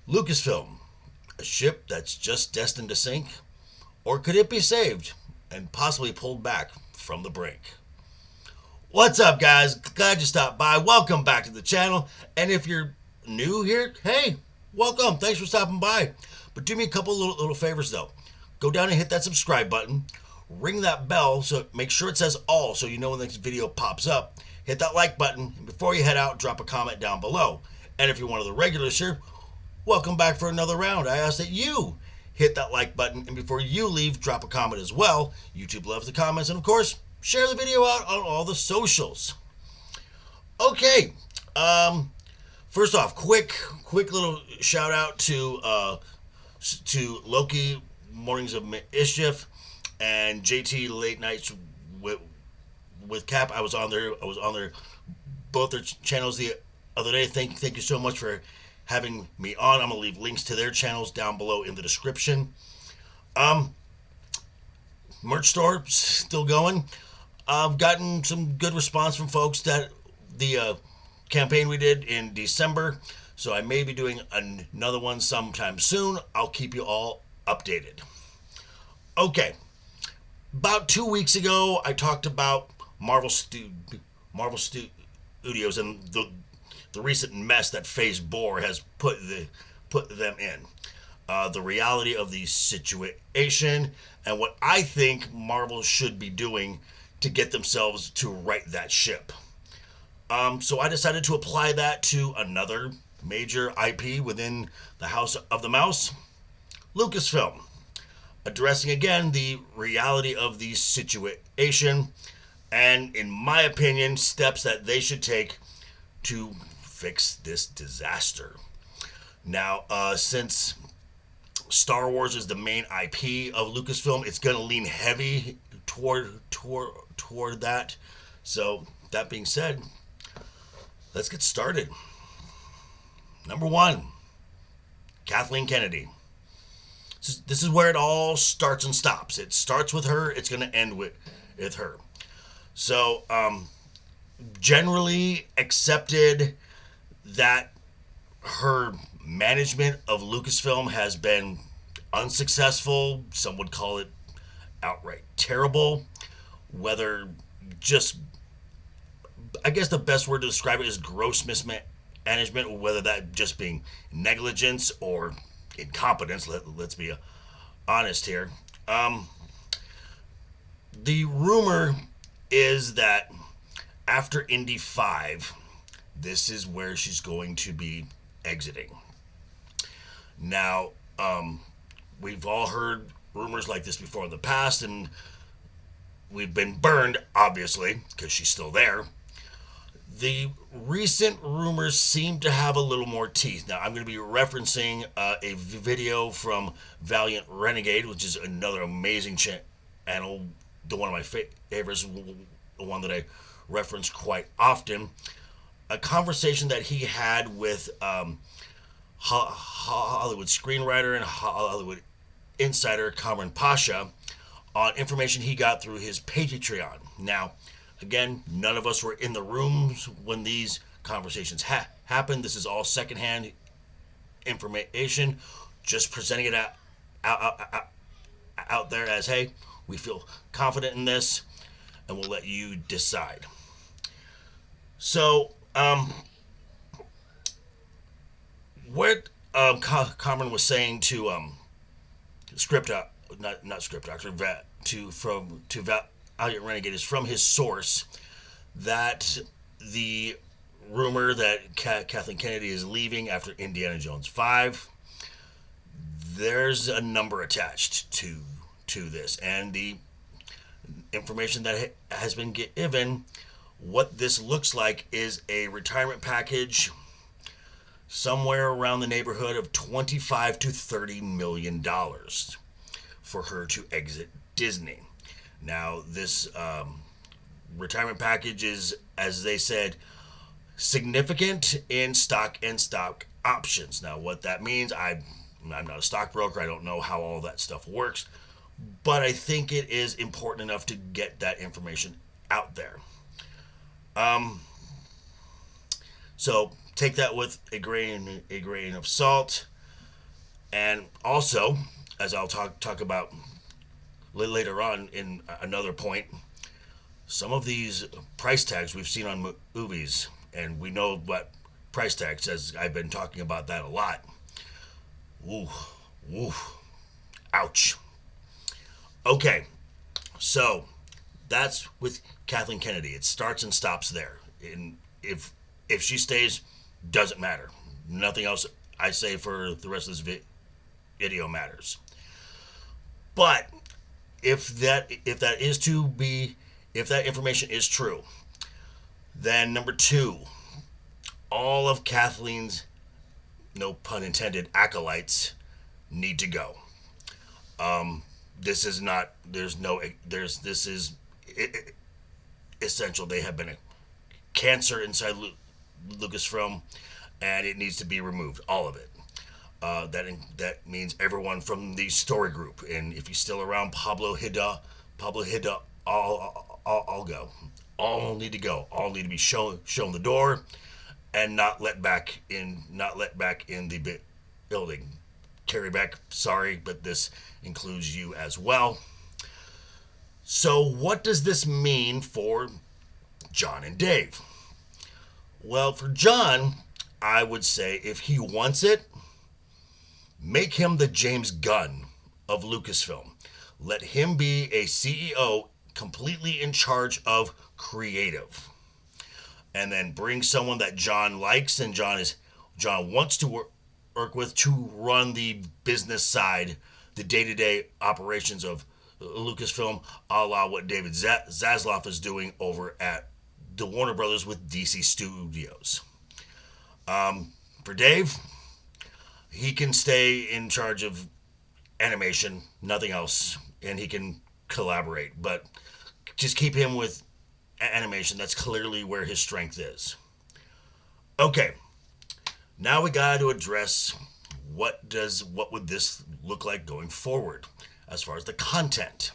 Lucasfilm, a ship that's just destined to sink? Or could it be saved and possibly pulled back from the brink? What's up, guys? Glad you stopped by. Welcome back to the channel. And if you're new here, hey, welcome. Thanks for stopping by. But do me a couple little favors, though. Go down and hit that subscribe button. Ring that bell, so make sure it says all so you know when the next video pops up. Hit that like button. And before you head out, drop a comment down below. And if you're one of the regulars here, welcome back for another round. I ask that you hit that like button, and before you leave, drop a comment as well. YouTube loves the comments, and of course, share the video out on all the socials. Okay, first off, quick little shout out to Loki Mornings of Mischief and JT Late Nights with Cap. I was on their both their channels the other day. Thank you so much for having me on. I'm gonna leave links to their channels down below in the description. Merch store still going. I've gotten some good response from folks that the campaign we did in December, so I may be doing another one sometime soon. I'll keep you all updated. Okay, about 2 weeks ago, I talked about Marvel Studios and the recent mess that Phase 4 has put them in. The reality of the situation and what I think Marvel should be doing to get themselves to right that ship. So I decided to apply that to another major IP within the House of the Mouse, Lucasfilm, addressing again the reality of the situation and, in my opinion, steps that they should take to fix this disaster. Now, since Star Wars is the main IP of Lucasfilm, it's going to lean heavy toward that. So, that being said, let's get started. Number 1, Kathleen Kennedy. This is where it all starts and stops. It starts with her. It's going to end with her. So, generally accepted that her management of Lucasfilm has been unsuccessful. Some would call it outright terrible. Whether just, I guess the best word to describe it is gross mismanagement, whether that just being negligence or incompetence. Let's be honest here. The rumor is that after Indy 5, this is where she's going to be exiting. Now, we've all heard rumors like this before in the past, and we've been burned, obviously, because she's still there. The recent rumors seem to have a little more teeth. Now, I'm going to be referencing a video from Valiant Renegade, which is another amazing channel, one of my favorites, the one that I reference quite often. A conversation that he had with Hollywood screenwriter and Hollywood insider Cameron Pasha on information he got through his Patreon. Now, again, none of us were in the rooms when these conversations happened. This is all secondhand information, just presenting it out there as, hey, we feel confident in this, and we'll let you decide. So, what Cameron was saying to script not script doctor to Valiant Renegade is from his source that the rumor that Kathleen Kennedy is leaving after Indiana Jones 5, there's a number attached to this, and the information that has been given, what this looks like is a retirement package somewhere around the neighborhood of $25 to $30 million for her to exit Disney. Now, this retirement package is, as they said, significant in stock and stock options. Now, what that means, I'm not a stockbroker. I don't know how all that stuff works, but I think it is important enough to get that information out there. So take that with a grain of salt. And also, as I'll talk about later on in another point, some of these price tags we've seen on movies, and we know what price tags says. I've been talking about that a lot. Ooh, ooh, ouch. Okay, so that's with Kathleen Kennedy. It starts and stops there. And if she stays, doesn't matter. Nothing else I say for the rest of this video matters. But if that is to be, if that information is true, then number two, all of Kathleen's, no pun intended, acolytes need to go. This is not. There's no. There's. This is essential. They have been a cancer inside Lucasfilm, and it needs to be removed. All of it. That means everyone from the story group, and if he's still around, Pablo Hida, all go. All need to go. All need to be shown the door, and not let back in. Not let back in the building. Carry back. Sorry, but this includes you as well. So, what does this mean for John and Dave? Well, for John, I would say if he wants it, make him the James Gunn of Lucasfilm. Let him be a CEO completely in charge of creative. And then bring someone that John likes and John wants to work with to run the business side, the day-to-day operations of Lucasfilm, a la what David Zaslav is doing over at the Warner Brothers with DC Studios. For Dave, he can stay in charge of animation, nothing else, and he can collaborate. But just keep him with animation. That's clearly where his strength is. Okay, now we got to address what would this look like going forward as far as the content,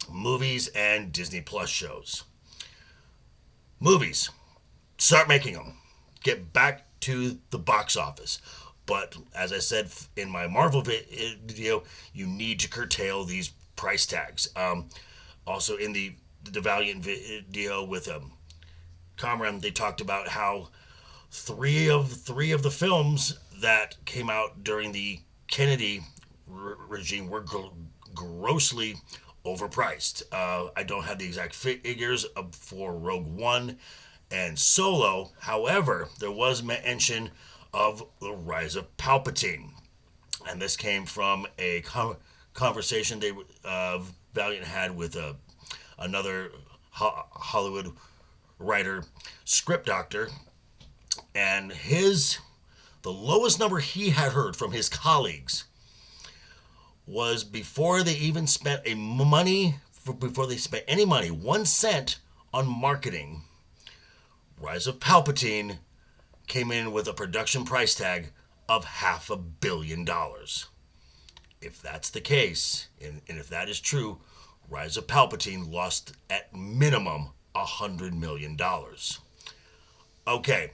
movies and Disney Plus shows. Movies, start making them. Get back to the box office. But as I said in my Marvel video, you need to curtail these price tags. Also in the Valiant video with Cameron, they talked about how three of the films that came out during the Kennedy regime were grossly overpriced. I don't have the exact figures for Rogue One and Solo. However, there was mention of the rise of Palpatine, and this came from a conversation Valiant had with another Hollywood writer, script doctor, and the lowest number he had heard from his colleagues was before they even spent any money, 1 cent on marketing, Rise of Palpatine came in with a production price tag of $500 million. If that's the case, and if that is true, Rise of Palpatine lost at minimum $100 million. Okay.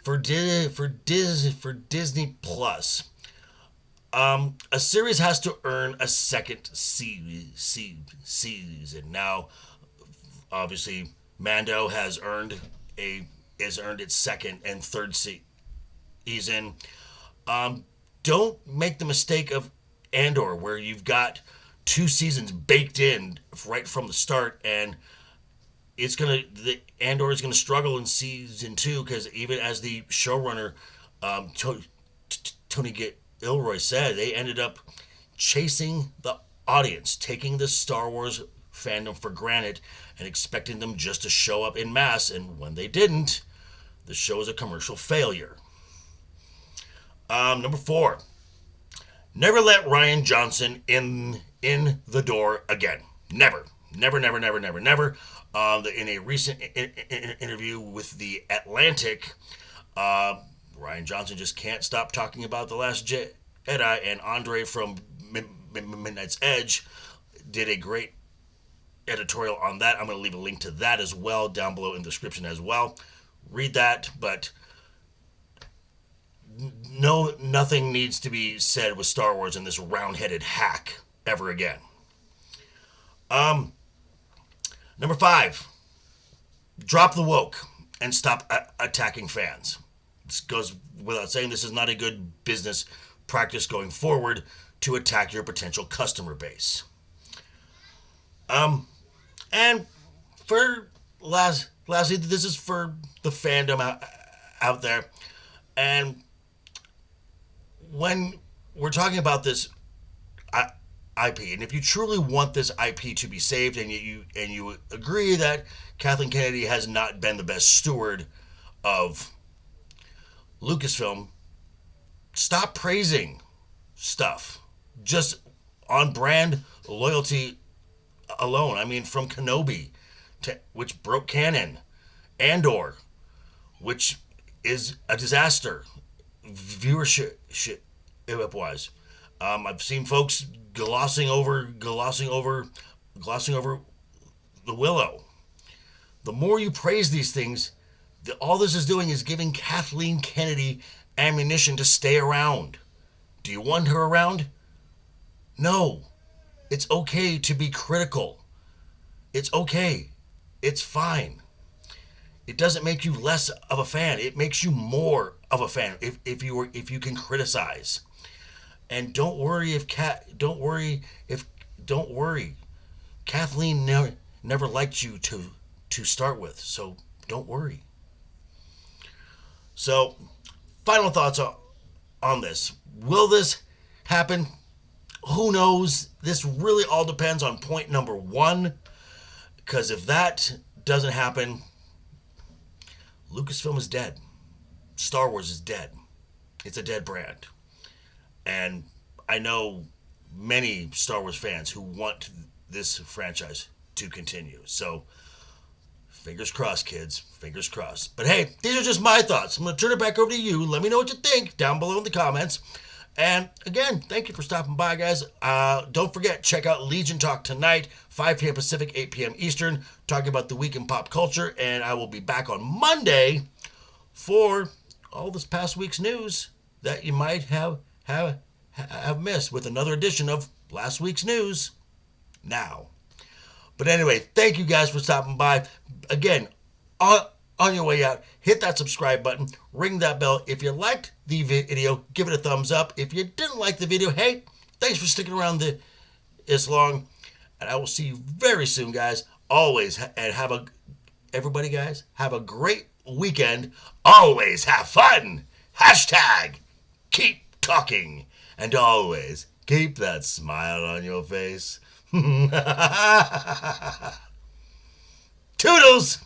For Disney Plus, a series has to earn a second season. Now, obviously, Mando has earned its second and third season. Don't make the mistake of Andor, where you've got 2 seasons baked in right from the start, and Andor is gonna struggle in season 2 because even as the showrunner Tony Gilroy said, they ended up chasing the audience, taking the Star Wars fandom for granted and expecting them just to show up in mass, and when they didn't, the show is a commercial failure. Number 4, never let Rian Johnson in the door again. Never. In a recent interview with The Atlantic, Rian Johnson just can't stop talking about The Last Jedi, and Andre from Midnight's Edge did a great editorial on that. I'm going to leave a link to that as well down below in the description as well. Read that, but no know nothing needs to be said with Star Wars and this round-headed hack ever again. Number 5, drop the woke and stop attacking fans. This goes without saying. This is not a good business practice going forward to attack your potential customer base. And for lastly, this is for the fandom out there. And when we're talking about this IP, and if you truly want this IP to be saved, and you agree that Kathleen Kennedy has not been the best steward of Lucasfilm, stop praising stuff just on brand loyalty alone. I mean, from Kenobi, which broke canon, Andor, which is a disaster viewership wise. I've seen folks glossing over the Willow. The more you praise these things, all this is doing is giving Kathleen Kennedy ammunition to stay around. Do you want her around? No. It's okay to be critical. It's okay. It's fine. It doesn't make you less of a fan. It makes you more of a fan if you can criticize. And don't worry. Kathleen never liked you to start with, so don't worry. So, final thoughts on this. Will this happen? Who knows? This really all depends on point number 1. Because if that doesn't happen, Lucasfilm is dead. Star Wars is dead. It's a dead brand. And I know many Star Wars fans who want this franchise to continue. So, fingers crossed, kids. Fingers crossed. But hey, these are just my thoughts. I'm going to turn it back over to you. Let me know what you think down below in the comments. And again, thank you for stopping by, guys. Don't forget, check out Legion Talk tonight, 5 p.m. Pacific, 8 p.m. Eastern, talking about the week in pop culture. And I will be back on Monday for all this past week's news that you might have missed with another edition of last week's news now. But anyway, thank you guys for stopping by. Again, on your way out, hit that subscribe button, ring that bell. If you liked the video, give it a thumbs up. If you didn't like the video, hey, thanks for sticking around this long. And I will see you very soon, guys. Always, and everybody, guys, have a great weekend. Always have fun. Hashtag keep talking. And always keep that smile on your face. Toodles!